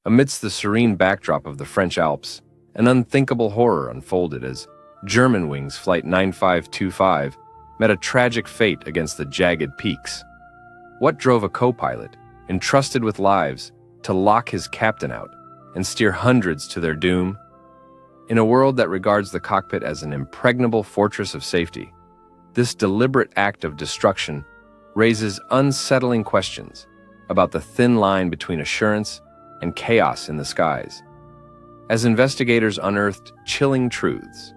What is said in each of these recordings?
Amidst the serene backdrop of the French Alps, an unthinkable horror unfolded as Germanwings Flight 9525 met a tragic fate against the jagged peaks. What drove a co-pilot, entrusted with lives, to lock his captain out and steer hundreds to their doom? In a world that regards the cockpit as an impregnable fortress of safety, this deliberate act of destruction raises unsettling questions about the thin line between assurance and chaos in the skies. As investigators unearthed chilling truths,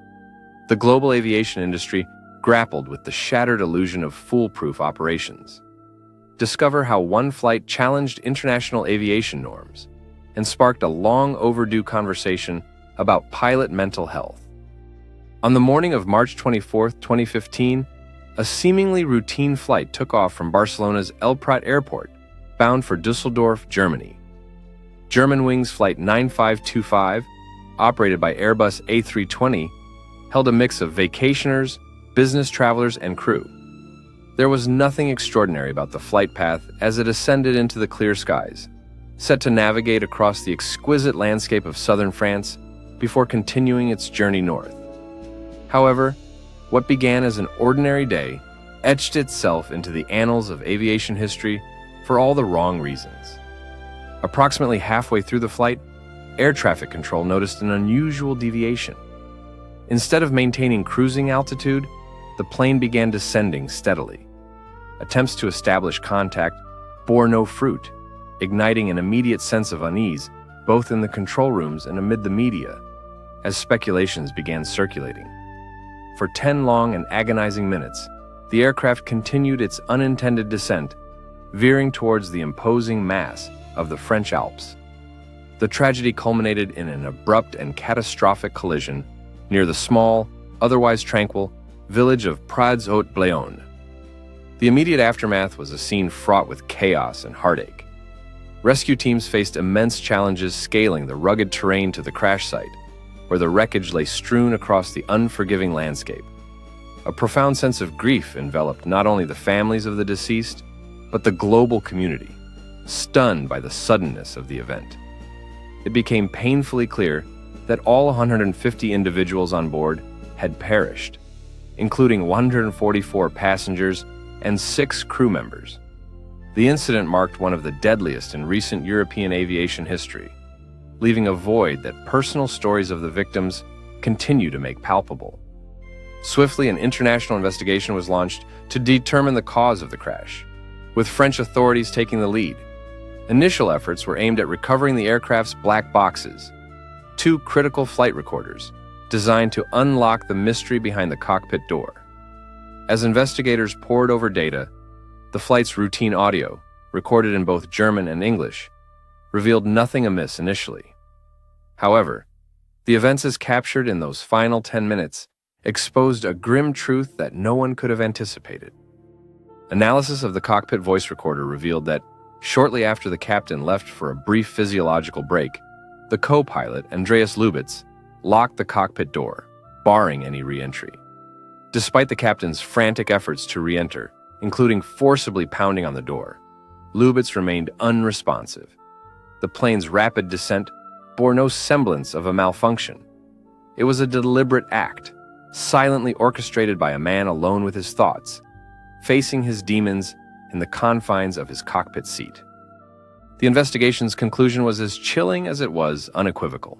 the global aviation industry grappled with the shattered illusion of foolproof operations. Discover how one flight challenged international aviation norms and sparked a long-overdue conversation about pilot mental health. On the morning of March 24, 2015, a seemingly routine flight took off from Barcelona's El Prat airport, bound for Düsseldorf, Germany. Germanwings Flight 9525, operated by Airbus A320, held a mix of vacationers, business travelers, and crew. There was nothing extraordinary about the flight path as it ascended into the clear skies, set to navigate across the exquisite landscape of southern France before continuing its journey north. However, what began as an ordinary day etched itself into the annals of aviation history for all the wrong reasons. Approximately halfway through the flight, air traffic control noticed an unusual deviation. Instead of maintaining cruising altitude, the plane began descending steadily. Attempts to establish contact bore no fruit, igniting an immediate sense of unease, both in the control rooms and amid the media, as speculations began circulating. For 10 long and agonizing minutes, the aircraft continued its unintended descent, veering towards the imposing mass of the French Alps. The tragedy culminated in an abrupt and catastrophic collision near the small, otherwise tranquil, village of Prads-Haute-Bléone. The immediate aftermath was a scene fraught with chaos and heartache. Rescue teams faced immense challenges scaling the rugged terrain to the crash site, where the wreckage lay strewn across the unforgiving landscape. A profound sense of grief enveloped not only the families of the deceased, but the global community, stunned by the suddenness of the event. It became painfully clear that all 150 individuals on board had perished, including 144 passengers and 6 crew members. The incident marked one of the deadliest in recent European aviation history, leaving a void that personal stories of the victims continue to make palpable. Swiftly, an international investigation was launched to determine the cause of the crash, with French authorities taking the lead. Initial efforts were aimed at recovering the aircraft's black boxes, 2 critical flight recorders designed to unlock the mystery behind the cockpit door. As investigators pored over data, the flight's routine audio, recorded in both German and English, revealed nothing amiss initially. However, the events as captured in those final 10 minutes exposed a grim truth that no one could have anticipated. Analysis of the cockpit voice recorder revealed that shortly after the captain left for a brief physiological break, the co-pilot, Andreas Lubitz, locked the cockpit door, barring any re-entry. Despite the captain's frantic efforts to re-enter, including forcibly pounding on the door, Lubitz remained unresponsive. The plane's rapid descent bore no semblance of a malfunction. It was a deliberate act, silently orchestrated by a man alone with his thoughts, facing his demons in the confines of his cockpit seat. The investigation's conclusion was as chilling as it was unequivocal.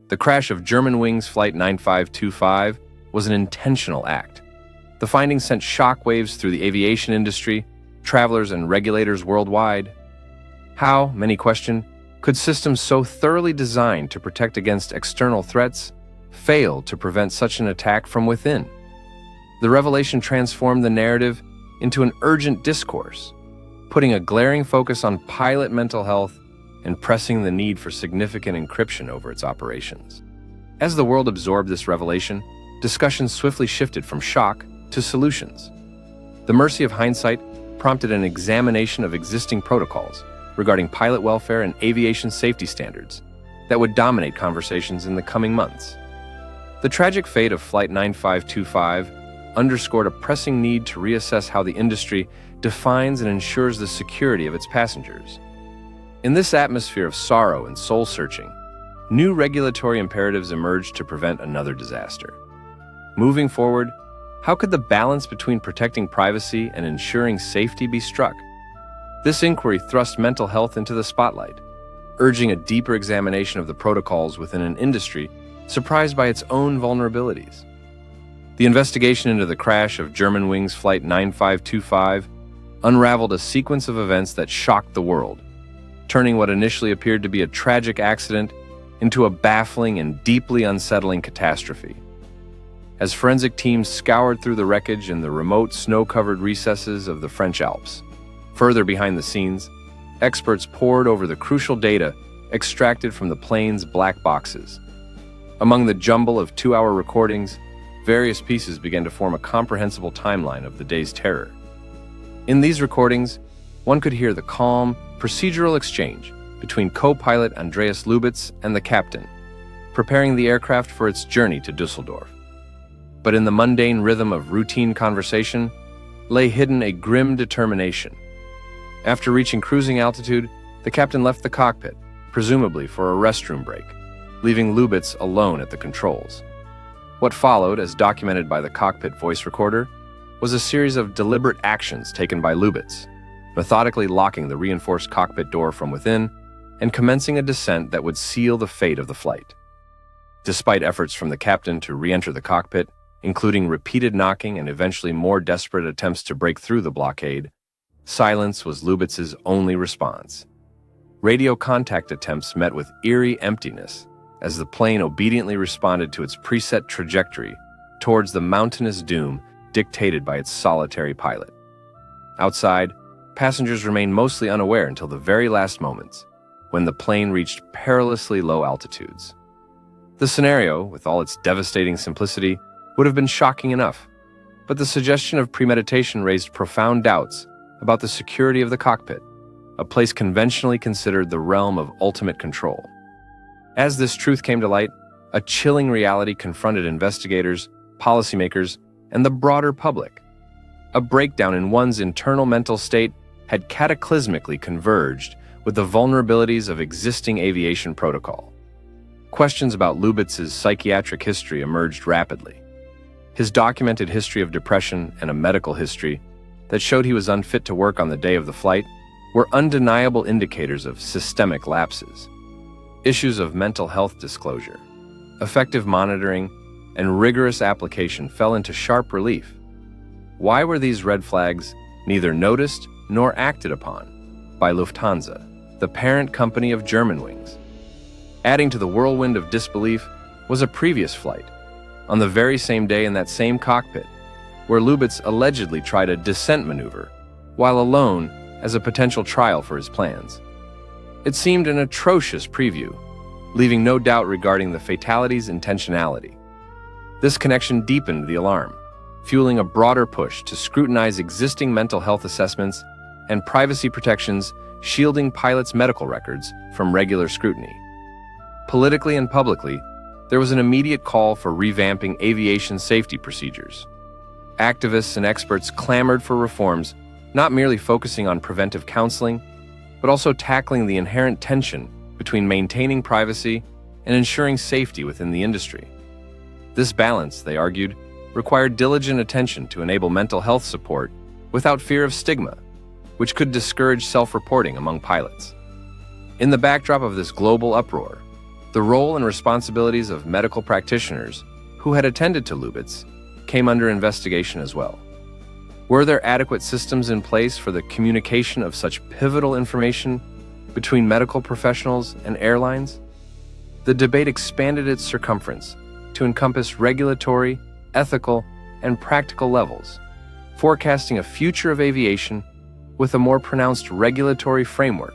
The crash of Germanwings Flight 9525 was an intentional act. The findings sent shockwaves through the aviation industry, travelers, and regulators worldwide. How, many question, could systems so thoroughly designed to protect against external threats fail to prevent such an attack from within? The revelation transformed the narrative into an urgent discourse, putting a glaring focus on pilot mental health and pressing the need for significant encryption over its operations. As the world absorbed this revelation, discussions swiftly shifted from shock to solutions. The mercy of hindsight prompted an examination of existing protocols regarding pilot welfare and aviation safety standards that would dominate conversations in the coming months. The tragic fate of Flight 9525 underscored a pressing need to reassess how the industry defines and ensures the security of its passengers. In this atmosphere of sorrow and soul-searching, new regulatory imperatives emerged to prevent another disaster. Moving forward, how could the balance between protecting privacy and ensuring safety be struck? This inquiry thrust mental health into the spotlight, urging a deeper examination of the protocols within an industry surprised by its own vulnerabilities. The investigation into the crash of Germanwings Flight 9525 unraveled a sequence of events that shocked the world, turning what initially appeared to be a tragic accident into a baffling and deeply unsettling catastrophe. As forensic teams scoured through the wreckage in the remote snow-covered recesses of the French Alps, further behind the scenes, experts pored over the crucial data extracted from the plane's black boxes. Among the jumble of 2-hour recordings, various pieces began to form a comprehensible timeline of the day's terror. In these recordings, one could hear the calm, procedural exchange between co-pilot Andreas Lubitz and the captain, preparing the aircraft for its journey to Düsseldorf. But in the mundane rhythm of routine conversation lay hidden a grim determination. After reaching cruising altitude, the captain left the cockpit, presumably for a restroom break, leaving Lubitz alone at the controls. What followed, as documented by the cockpit voice recorder, was a series of deliberate actions taken by Lubitz, methodically locking the reinforced cockpit door from within and commencing a descent that would seal the fate of the flight. Despite efforts from the captain to re-enter the cockpit, including repeated knocking and eventually more desperate attempts to break through the blockade, silence was Lubitz's only response. Radio contact attempts met with eerie emptiness as the plane obediently responded to its preset trajectory towards the mountainous doom dictated by its solitary pilot. Outside, passengers remained mostly unaware until the very last moments, when the plane reached perilously low altitudes. The scenario, with all its devastating simplicity, would have been shocking enough, but the suggestion of premeditation raised profound doubts about the security of the cockpit, a place conventionally considered the realm of ultimate control. As this truth came to light, a chilling reality confronted investigators, policymakers, and the broader public. A breakdown in one's internal mental state had cataclysmically converged with the vulnerabilities of existing aviation protocol. Questions about Lubitz's psychiatric history emerged rapidly. His documented history of depression and a medical history that showed he was unfit to work on the day of the flight were undeniable indicators of systemic lapses. Issues of mental health disclosure, effective monitoring, and rigorous application fell into sharp relief. Why were these red flags neither noticed nor acted upon by Lufthansa, the parent company of Germanwings? Adding to the whirlwind of disbelief was a previous flight, on the very same day in that same cockpit, where Lubitz allegedly tried a descent maneuver, while alone as a potential trial for his plans. It seemed an atrocious preview, leaving no doubt regarding the fatality's intentionality. This connection deepened the alarm, fueling a broader push to scrutinize existing mental health assessments and privacy protections, shielding pilots' medical records from regular scrutiny. Politically and publicly, there was an immediate call for revamping aviation safety procedures. Activists and experts clamored for reforms, not merely focusing on preventive counseling, but also tackling the inherent tension between maintaining privacy and ensuring safety within the industry. This balance, they argued, required diligent attention to enable mental health support without fear of stigma, which could discourage self-reporting among pilots. In the backdrop of this global uproar, the role and responsibilities of medical practitioners who had attended to Lubitz came under investigation as well. Were there adequate systems in place for the communication of such pivotal information between medical professionals and airlines? The debate expanded its circumference to encompass regulatory, ethical, and practical levels, forecasting a future of aviation with a more pronounced regulatory framework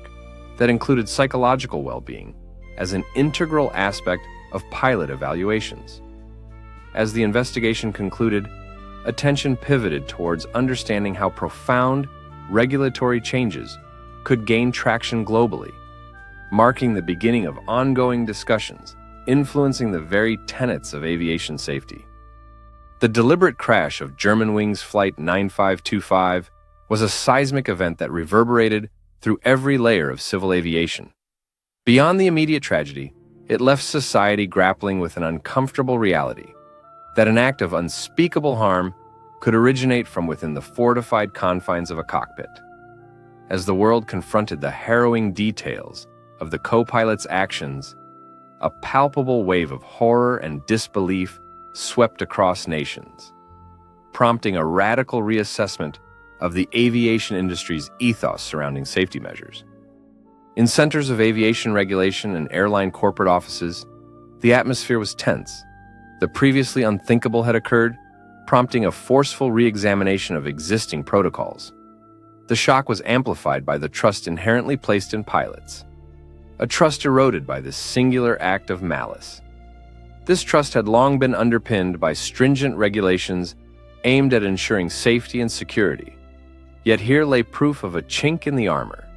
that included psychological well-being as an integral aspect of pilot evaluations. As the investigation concluded, attention pivoted towards understanding how profound regulatory changes could gain traction globally, marking the beginning of ongoing discussions influencing the very tenets of aviation safety. The deliberate crash of Germanwings Flight 9525 was a seismic event that reverberated through every layer of civil aviation. Beyond the immediate tragedy, it left society grappling with an uncomfortable reality that an act of unspeakable harm could originate from within the fortified confines of a cockpit. As the world confronted the harrowing details of the co-pilot's actions, a palpable wave of horror and disbelief swept across nations, prompting a radical reassessment of the aviation industry's ethos surrounding safety measures. In centers of aviation regulation and airline corporate offices, the atmosphere was tense. The previously unthinkable had occurred, prompting a forceful re-examination of existing protocols. The shock was amplified by the trust inherently placed in pilots, a trust eroded by this singular act of malice. This trust had long been underpinned by stringent regulations aimed at ensuring safety and security, yet here lay proof of a chink in the armor,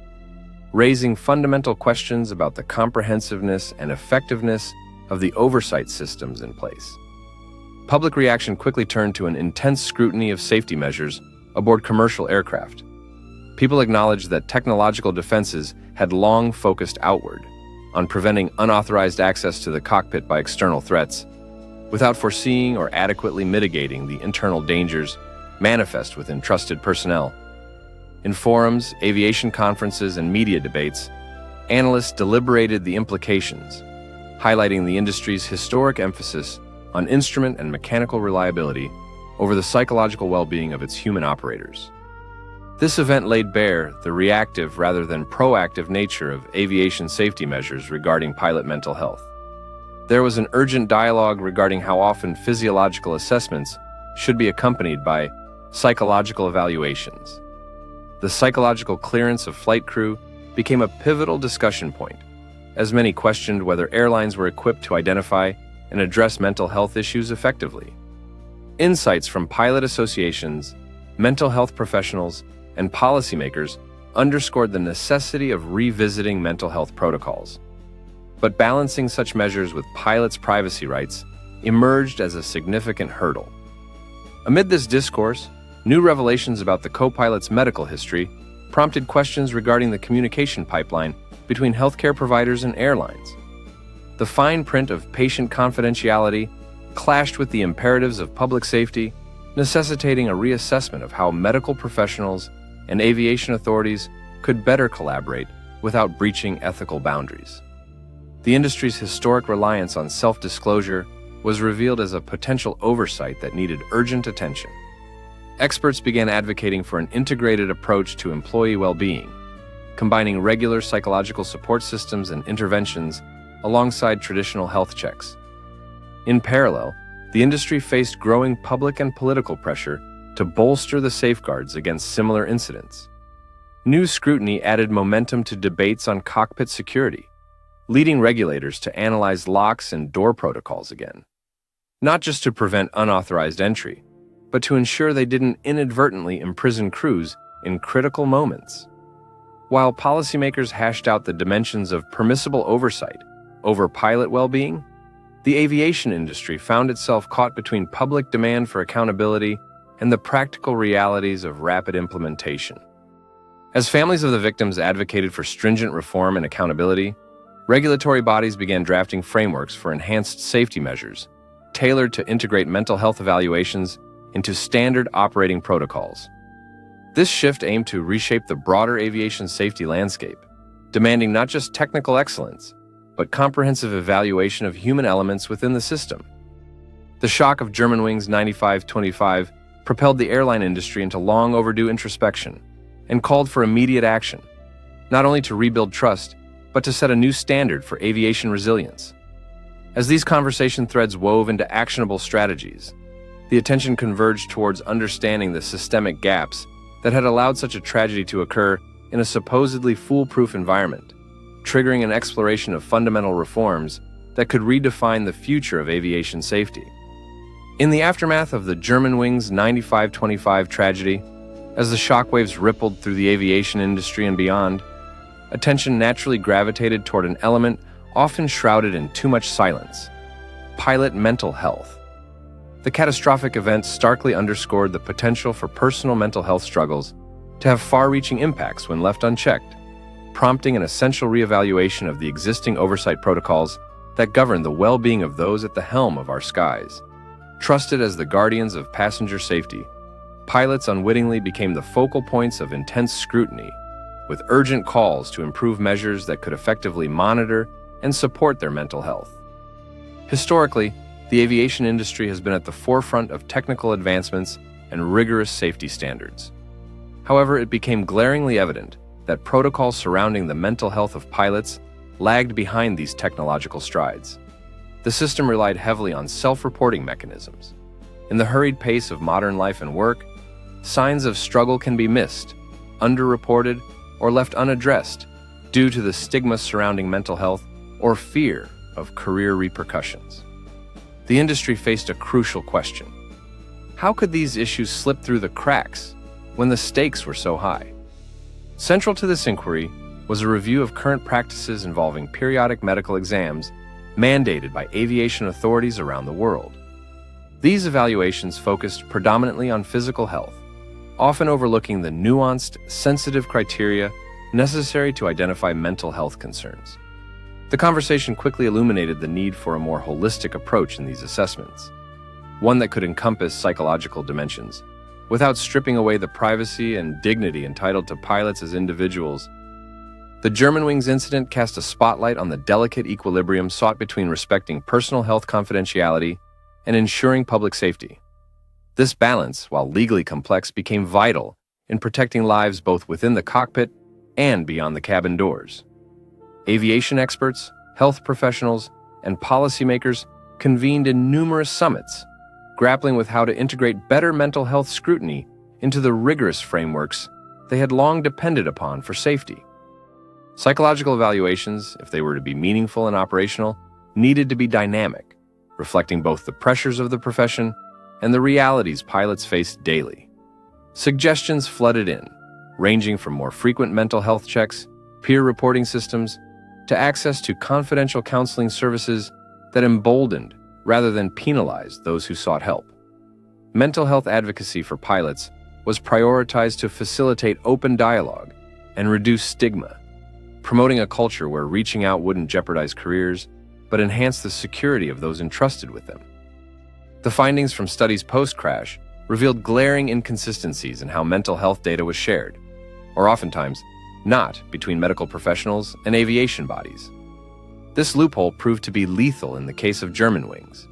raising fundamental questions about the comprehensiveness and effectiveness of the oversight systems in place. Public reaction quickly turned to an intense scrutiny of safety measures aboard commercial aircraft. People acknowledged that technological defenses had long focused outward on preventing unauthorized access to the cockpit by external threats, without foreseeing or adequately mitigating the internal dangers manifest within trusted personnel. In forums, aviation conferences, and media debates, analysts deliberated the implications, highlighting the industry's historic emphasis on instrument and mechanical reliability over the psychological well-being of its human operators. This event laid bare the reactive rather than proactive nature of aviation safety measures regarding pilot mental health. There was an urgent dialogue regarding how often physiological assessments should be accompanied by psychological evaluations. The psychological clearance of flight crew became a pivotal discussion point, as many questioned whether airlines were equipped to identify and address mental health issues effectively. Insights from pilot associations, mental health professionals, and policymakers underscored the necessity of revisiting mental health protocols. But balancing such measures with pilots' privacy rights emerged as a significant hurdle. Amid this discourse, new revelations about the co-pilot's medical history prompted questions regarding the communication pipeline between healthcare providers and airlines. The fine print of patient confidentiality clashed with the imperatives of public safety, necessitating a reassessment of how medical professionals and aviation authorities could better collaborate without breaching ethical boundaries. The industry's historic reliance on self-disclosure was revealed as a potential oversight that needed urgent attention. Experts began advocating for an integrated approach to employee well-being, combining regular psychological support systems and interventions alongside traditional health checks. In parallel, the industry faced growing public and political pressure to bolster the safeguards against similar incidents. New scrutiny added momentum to debates on cockpit security, leading regulators to analyze locks and door protocols again, not just to prevent unauthorized entry, but to ensure they didn't inadvertently imprison crews in critical moments. While policymakers hashed out the dimensions of permissible oversight over pilot well-being, the aviation industry found itself caught between public demand for accountability and the practical realities of rapid implementation. As families of the victims advocated for stringent reform and accountability, regulatory bodies began drafting frameworks for enhanced safety measures, tailored to integrate mental health evaluations into standard operating protocols. This shift aimed to reshape the broader aviation safety landscape, demanding not just technical excellence, but comprehensive evaluation of human elements within the system. The shock of Germanwings 9525 propelled the airline industry into long-overdue introspection and called for immediate action, not only to rebuild trust, but to set a new standard for aviation resilience. As these conversation threads wove into actionable strategies, the attention converged towards understanding the systemic gaps that had allowed such a tragedy to occur in a supposedly foolproof environment, triggering an exploration of fundamental reforms that could redefine the future of aviation safety. In the aftermath of the Germanwings 9525 tragedy, as the shockwaves rippled through the aviation industry and beyond, attention naturally gravitated toward an element often shrouded in too much silence: pilot mental health. The catastrophic event starkly underscored the potential for personal mental health struggles to have far-reaching impacts when left unchecked. prompting an essential reevaluation of the existing oversight protocols that govern the well-being of those at the helm of our skies. Trusted as the guardians of passenger safety, pilots unwittingly became the focal points of intense scrutiny, with urgent calls to improve measures that could effectively monitor and support their mental health. Historically, the aviation industry has been at the forefront of technical advancements and rigorous safety standards. However, it became glaringly evident that protocols surrounding the mental health of pilots lagged behind these technological strides. The system relied heavily on self-reporting mechanisms. In the hurried pace of modern life and work, signs of struggle can be missed, underreported, or left unaddressed due to the stigma surrounding mental health or fear of career repercussions. The industry faced a crucial question. How could these issues slip through the cracks when the stakes were so high? Central to this inquiry was a review of current practices involving periodic medical exams mandated by aviation authorities around the world. These evaluations focused predominantly on physical health, often overlooking the nuanced, sensitive criteria necessary to identify mental health concerns. The conversation quickly illuminated the need for a more holistic approach in these assessments, one that could encompass psychological dimensions, without stripping away the privacy and dignity entitled to pilots as individuals. The Germanwings incident cast a spotlight on the delicate equilibrium sought between respecting personal health confidentiality and ensuring public safety. This balance, while legally complex, became vital in protecting lives both within the cockpit and beyond the cabin doors. Aviation experts, health professionals, and policymakers convened in numerous summits, grappling with how to integrate better mental health scrutiny into the rigorous frameworks they had long depended upon for safety. Psychological evaluations, if they were to be meaningful and operational, needed to be dynamic, reflecting both the pressures of the profession and the realities pilots faced daily. Suggestions flooded in, ranging from more frequent mental health checks, peer reporting systems, to access to confidential counseling services that emboldened rather than penalized those who sought help. Mental health advocacy for pilots was prioritized to facilitate open dialogue and reduce stigma, promoting a culture where reaching out wouldn't jeopardize careers, but enhance the security of those entrusted with them. The findings from studies post-crash revealed glaring inconsistencies in how mental health data was shared, or oftentimes not between medical professionals and aviation bodies. This loophole proved to be lethal in the case of Germanwings.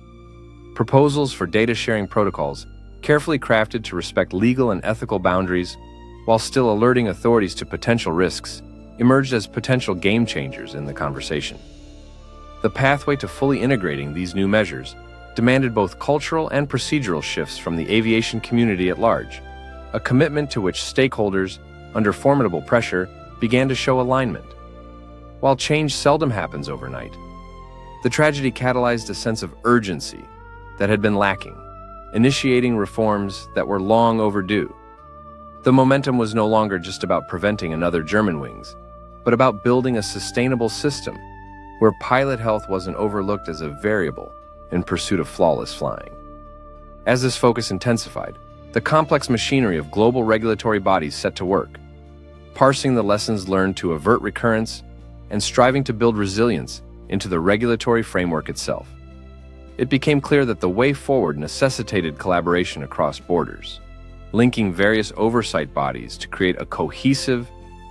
Proposals for data-sharing protocols, carefully crafted to respect legal and ethical boundaries while still alerting authorities to potential risks, emerged as potential game-changers in the conversation. The pathway to fully integrating these new measures demanded both cultural and procedural shifts from the aviation community at large, a commitment to which stakeholders, under formidable pressure, began to show alignment. While change seldom happens overnight, the tragedy catalyzed a sense of urgency that had been lacking, initiating reforms that were long overdue. The momentum was no longer just about preventing another Germanwings, but about building a sustainable system where pilot health wasn't overlooked as a variable in pursuit of flawless flying. As this focus intensified, the complex machinery of global regulatory bodies set to work, parsing the lessons learned to avert recurrence and striving to build resilience into the regulatory framework itself. It became clear that the way forward necessitated collaboration across borders, linking various oversight bodies to create a cohesive,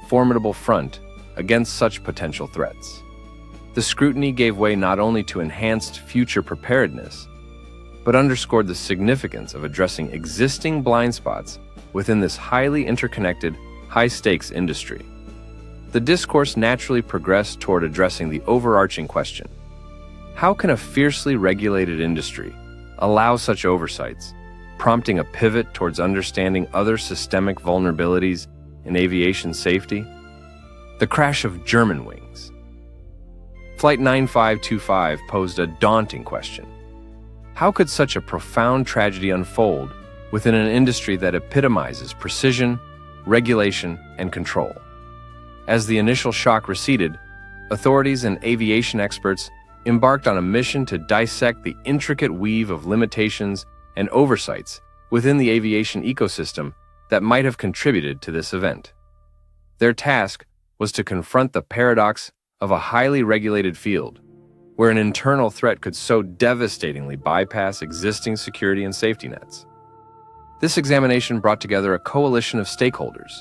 formidable front against such potential threats. The scrutiny gave way not only to enhanced future preparedness, but underscored the significance of addressing existing blind spots within this highly interconnected, high-stakes industry. The discourse naturally progressed toward addressing the overarching question: how can a fiercely regulated industry allow such oversights, prompting a pivot towards understanding other systemic vulnerabilities in aviation safety? The crash of Germanwings. Flight 9525 posed a daunting question. How could such a profound tragedy unfold within an industry that epitomizes precision, regulation, and control? As the initial shock receded, authorities and aviation experts embarked on a mission to dissect the intricate weave of limitations and oversights within the aviation ecosystem that might have contributed to this event. Their task was to confront the paradox of a highly regulated field, where an internal threat could so devastatingly bypass existing security and safety nets. This examination brought together a coalition of stakeholders: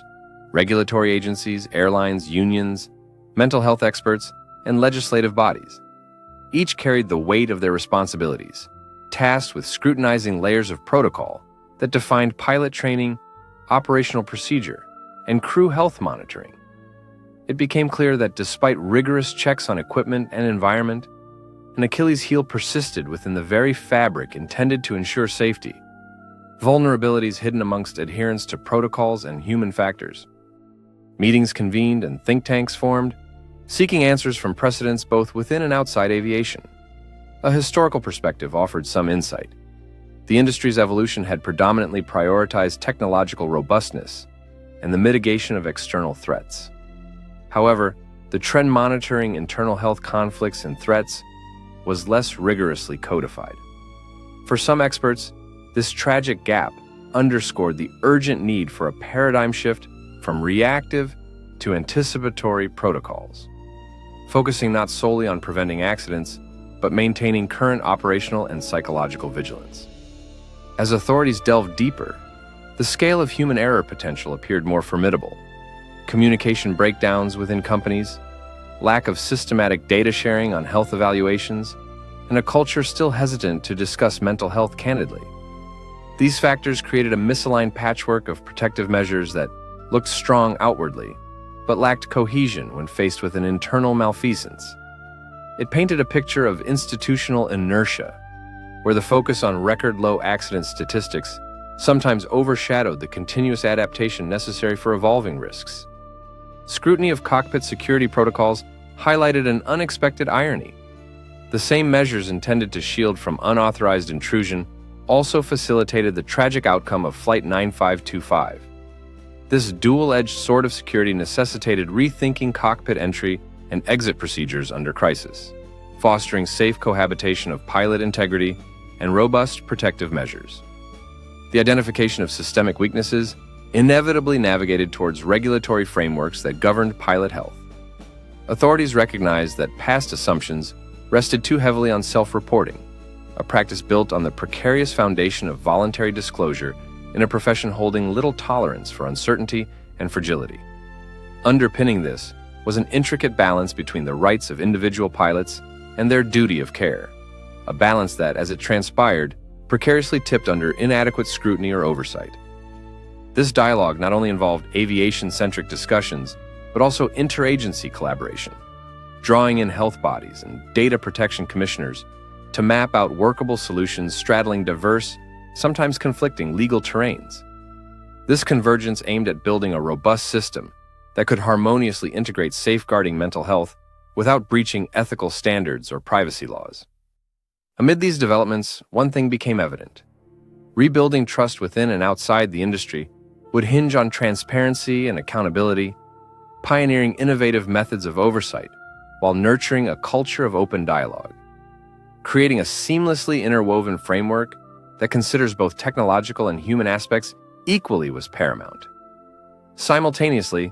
regulatory agencies, airlines, unions, mental health experts, and legislative bodies. Each carried the weight of their responsibilities, tasked with scrutinizing layers of protocol that defined pilot training, operational procedure, and crew health monitoring. It became clear that despite rigorous checks on equipment and environment, an Achilles heel persisted within the very fabric intended to ensure safety, vulnerabilities hidden amongst adherence to protocols and human factors. Meetings convened and think tanks formed, seeking answers from precedents both within and outside aviation. A historical perspective offered some insight. The industry's evolution had predominantly prioritized technological robustness and the mitigation of external threats. However, the trend monitoring internal health conflicts and threats was less rigorously codified. For some experts, this tragic gap underscored the urgent need for a paradigm shift from reactive to anticipatory protocols, focusing not solely on preventing accidents, but maintaining current operational and psychological vigilance. As authorities delved deeper, the scale of human error potential appeared more formidable. Communication breakdowns within companies, lack of systematic data sharing on health evaluations, and a culture still hesitant to discuss mental health candidly. These factors created a misaligned patchwork of protective measures that looked strong outwardly, but lacked cohesion when faced with an internal malfeasance. It painted a picture of institutional inertia, where the focus on record-low accident statistics sometimes overshadowed the continuous adaptation necessary for evolving risks. Scrutiny of cockpit security protocols highlighted an unexpected irony. The same measures intended to shield from unauthorized intrusion also facilitated the tragic outcome of Flight 9525. This dual-edged sword of security necessitated rethinking cockpit entry and exit procedures under crisis, fostering safe cohabitation of pilot integrity and robust protective measures. The identification of systemic weaknesses inevitably navigated towards regulatory frameworks that governed pilot health. Authorities recognized that past assumptions rested too heavily on self-reporting, a practice built on the precarious foundation of voluntary disclosure in a profession holding little tolerance for uncertainty and fragility. Underpinning this was an intricate balance between the rights of individual pilots and their duty of care, a balance that, as it transpired, precariously tipped under inadequate scrutiny or oversight. This dialogue not only involved aviation-centric discussions, but also interagency collaboration, drawing in health bodies and data protection commissioners to map out workable solutions straddling diverse, sometimes conflicting legal terrains. This convergence aimed at building a robust system that could harmoniously integrate safeguarding mental health without breaching ethical standards or privacy laws. Amid these developments, one thing became evident. Rebuilding trust within and outside the industry would hinge on transparency and accountability, pioneering innovative methods of oversight while nurturing a culture of open dialogue. Creating a seamlessly interwoven framework that considers both technological and human aspects equally was paramount. Simultaneously,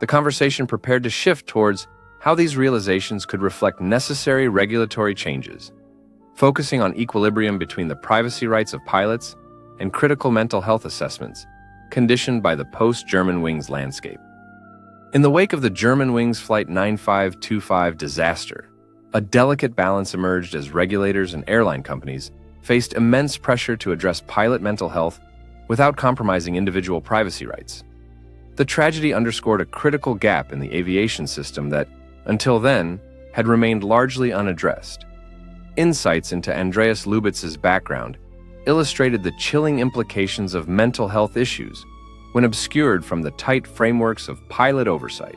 the conversation prepared to shift towards how these realizations could reflect necessary regulatory changes, focusing on equilibrium between the privacy rights of pilots and critical mental health assessments, conditioned by the post-Germanwings landscape. In the wake of the Germanwings Flight 9525 disaster, a delicate balance emerged as regulators and airline companies faced immense pressure to address pilot mental health without compromising individual privacy rights. The tragedy underscored a critical gap in the aviation system that, until then, had remained largely unaddressed. Insights into Andreas Lubitz's background illustrated the chilling implications of mental health issues when obscured from the tight frameworks of pilot oversight.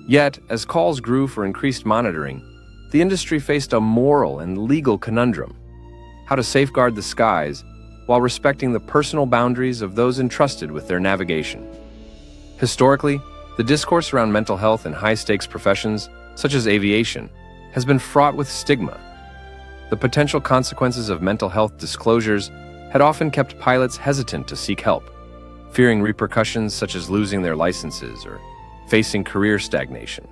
Yet, as calls grew for increased monitoring, the industry faced a moral and legal conundrum: how to safeguard the skies while respecting the personal boundaries of those entrusted with their navigation. Historically, the discourse around mental health in high-stakes professions, such as aviation, has been fraught with stigma. The potential consequences of mental health disclosures had often kept pilots hesitant to seek help, fearing repercussions such as losing their licenses or facing career stagnation.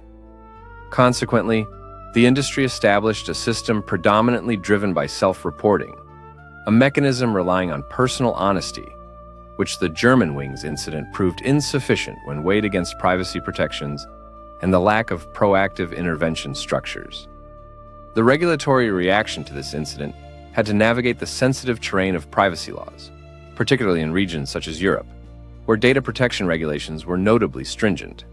Consequently, the industry established a system predominantly driven by self-reporting, a mechanism relying on personal honesty, which the Germanwings incident proved insufficient when weighed against privacy protections and the lack of proactive intervention structures. The regulatory reaction to this incident had to navigate the sensitive terrain of privacy laws, particularly in regions such as Europe, where data protection regulations were notably stringent.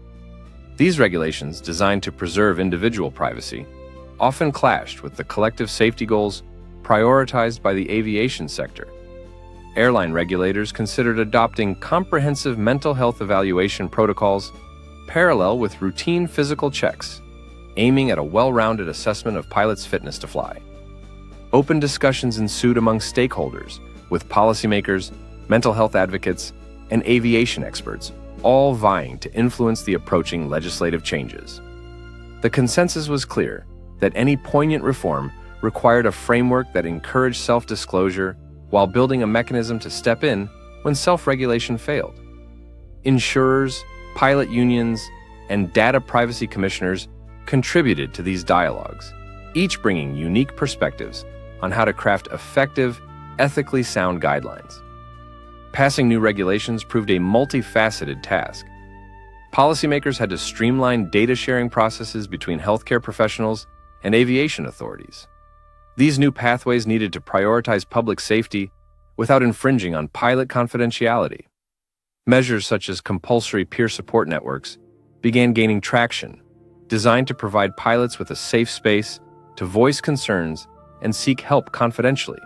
These regulations, designed to preserve individual privacy, often clashed with the collective safety goals prioritized by the aviation sector. Airline regulators considered adopting comprehensive mental health evaluation protocols parallel with routine physical checks, aiming at a well-rounded assessment of pilots' fitness to fly. Open discussions ensued among stakeholders, with policymakers, mental health advocates, and aviation experts, all vying to influence the approaching legislative changes. The consensus was clear that any poignant reform required a framework that encouraged self-disclosure while building a mechanism to step in when self-regulation failed. Insurers, pilot unions, and data privacy commissioners contributed to these dialogues, each bringing unique perspectives on how to craft effective, ethically sound guidelines. Passing new regulations proved a multifaceted task. Policymakers had to streamline data sharing processes between healthcare professionals and aviation authorities. These new pathways needed to prioritize public safety without infringing on pilot confidentiality. Measures such as compulsory peer support networks began gaining traction, designed to provide pilots with a safe space to voice concerns and seek help confidentially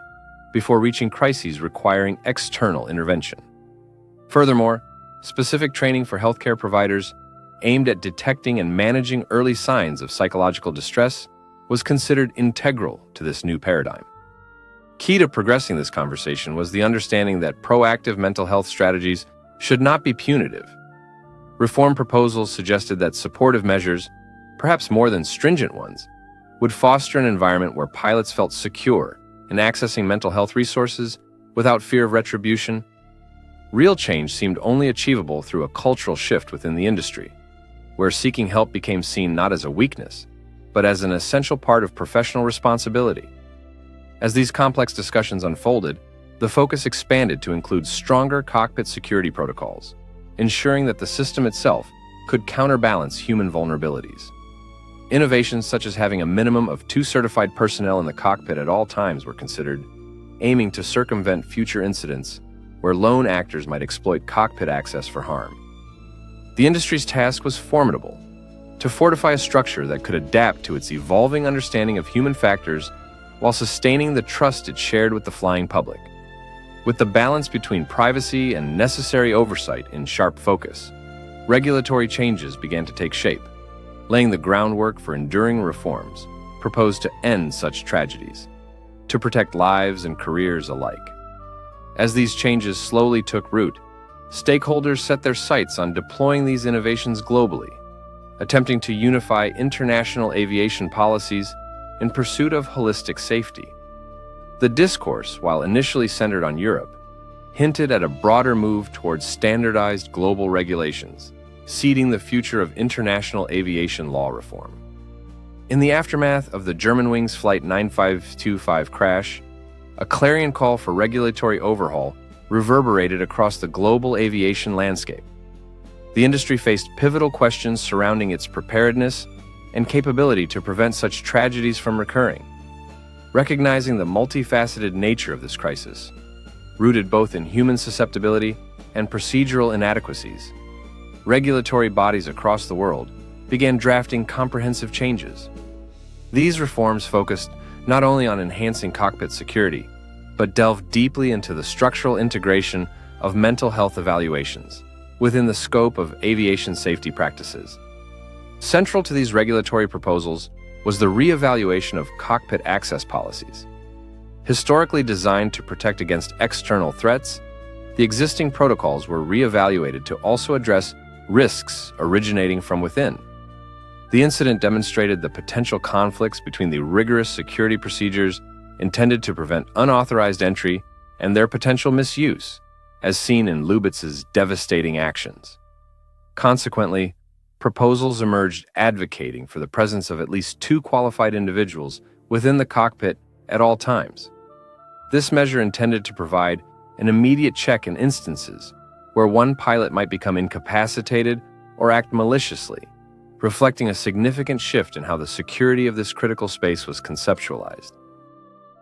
before reaching crises requiring external intervention. Furthermore, specific training for healthcare providers aimed at detecting and managing early signs of psychological distress was considered integral to this new paradigm. Key to progressing this conversation was the understanding that proactive mental health strategies should not be punitive. Reform proposals suggested that supportive measures, perhaps more than stringent ones, would foster an environment where pilots felt secure in accessing mental health resources without fear of retribution. Real change seemed only achievable through a cultural shift within the industry, where seeking help became seen not as a weakness, but as an essential part of professional responsibility. As these complex discussions unfolded, the focus expanded to include stronger cockpit security protocols, ensuring that the system itself could counterbalance human vulnerabilities. Innovations such as having a minimum of 2 certified personnel in the cockpit at all times were considered, aiming to circumvent future incidents where lone actors might exploit cockpit access for harm. The industry's task was formidable: to fortify a structure that could adapt to its evolving understanding of human factors while sustaining the trust it shared with the flying public. With the balance between privacy and necessary oversight in sharp focus, regulatory changes began to take shape, laying the groundwork for enduring reforms proposed to end such tragedies, to protect lives and careers alike. As these changes slowly took root, stakeholders set their sights on deploying these innovations globally, attempting to unify international aviation policies in pursuit of holistic safety. The discourse, while initially centered on Europe, hinted at a broader move towards standardized global regulations, seeding the future of international aviation law reform. In the aftermath of the Germanwings Flight 9525 crash, a clarion call for regulatory overhaul reverberated across the global aviation landscape. The industry faced pivotal questions surrounding its preparedness and capability to prevent such tragedies from recurring. Recognizing the multifaceted nature of this crisis, rooted both in human susceptibility and procedural inadequacies, regulatory bodies across the world began drafting comprehensive changes. These reforms focused not only on enhancing cockpit security, but delved deeply into the structural integration of mental health evaluations within the scope of aviation safety practices. Central to these regulatory proposals was the re-evaluation of cockpit access policies. Historically designed to protect against external threats, the existing protocols were re-evaluated to also address risks originating from within. The incident demonstrated the potential conflicts between the rigorous security procedures intended to prevent unauthorized entry and their potential misuse, as seen in Lubitz's devastating actions. Consequently, proposals emerged advocating for the presence of at least two qualified individuals within the cockpit at all times. This measure intended to provide an immediate check in instances where one pilot might become incapacitated or act maliciously, reflecting a significant shift in how the security of this critical space was conceptualized.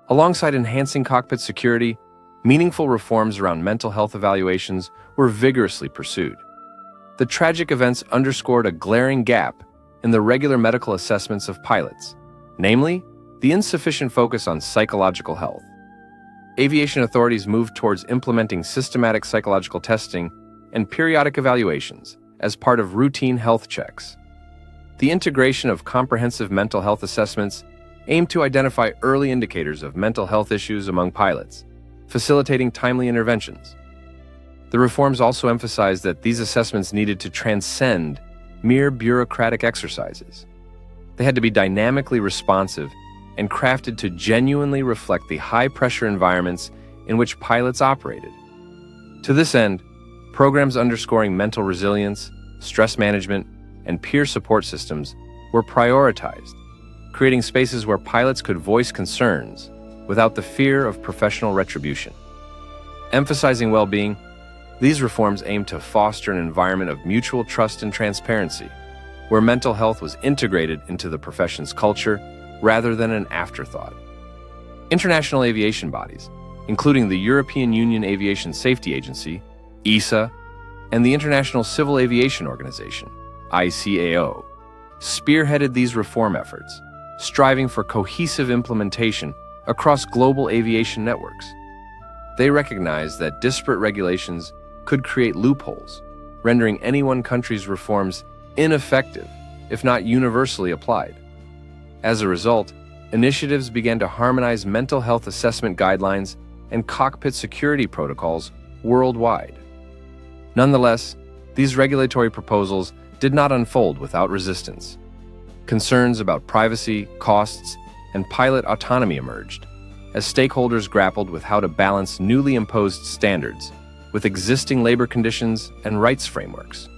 Alongside enhancing cockpit security, meaningful reforms around mental health evaluations were vigorously pursued. The tragic events underscored a glaring gap in the regular medical assessments of pilots, namely, the insufficient focus on psychological health. Aviation authorities moved towards implementing systematic psychological testing and periodic evaluations as part of routine health checks. The integration of comprehensive mental health assessments aimed to identify early indicators of mental health issues among pilots, facilitating timely interventions. The reforms also emphasized that these assessments needed to transcend mere bureaucratic exercises. They had to be dynamically responsive and crafted to genuinely reflect the high-pressure environments in which pilots operated. To this end, programs underscoring mental resilience, stress management, and peer support systems were prioritized, creating spaces where pilots could voice concerns without the fear of professional retribution. Emphasizing well-being, these reforms aimed to foster an environment of mutual trust and transparency, where mental health was integrated into the profession's culture rather than an afterthought. International aviation bodies, including the European Union Aviation Safety Agency, ESA, and the International Civil Aviation Organization, ICAO, spearheaded these reform efforts, striving for cohesive implementation across global aviation networks. They recognized that disparate regulations could create loopholes, rendering any one country's reforms ineffective, if not universally applied. As a result, initiatives began to harmonize mental health assessment guidelines and cockpit security protocols worldwide. Nonetheless, these regulatory proposals did not unfold without resistance. Concerns about privacy, costs, and pilot autonomy emerged, as stakeholders grappled with how to balance newly imposed standards with existing labor conditions and rights frameworks.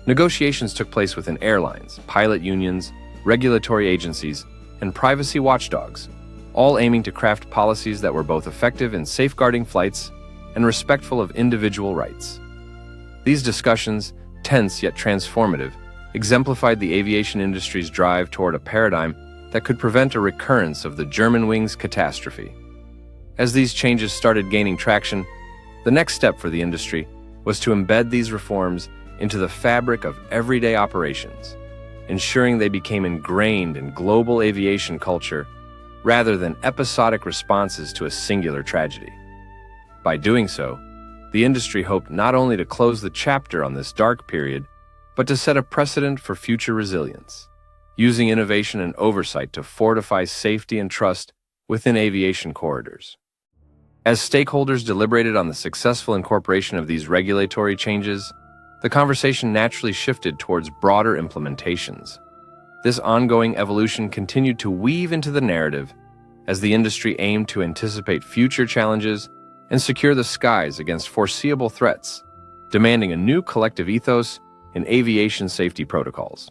Negotiations took place within airlines, pilot unions, regulatory agencies, and privacy watchdogs, all aiming to craft policies that were both effective in safeguarding flights and respectful of individual rights. These discussions, tense yet transformative, exemplified the aviation industry's drive toward a paradigm that could prevent a recurrence of the Germanwings catastrophe. As these changes started gaining traction, the next step for the industry was to embed these reforms into the fabric of everyday operations, ensuring they became ingrained in global aviation culture rather than episodic responses to a singular tragedy. By doing so, the industry hoped not only to close the chapter on this dark period, but to set a precedent for future resilience, using innovation and oversight to fortify safety and trust within aviation corridors. As stakeholders deliberated on the successful incorporation of these regulatory changes, the conversation naturally shifted towards broader implementations. This ongoing evolution continued to weave into the narrative as the industry aimed to anticipate future challenges and secure the skies against foreseeable threats, demanding a new collective ethos in aviation safety protocols.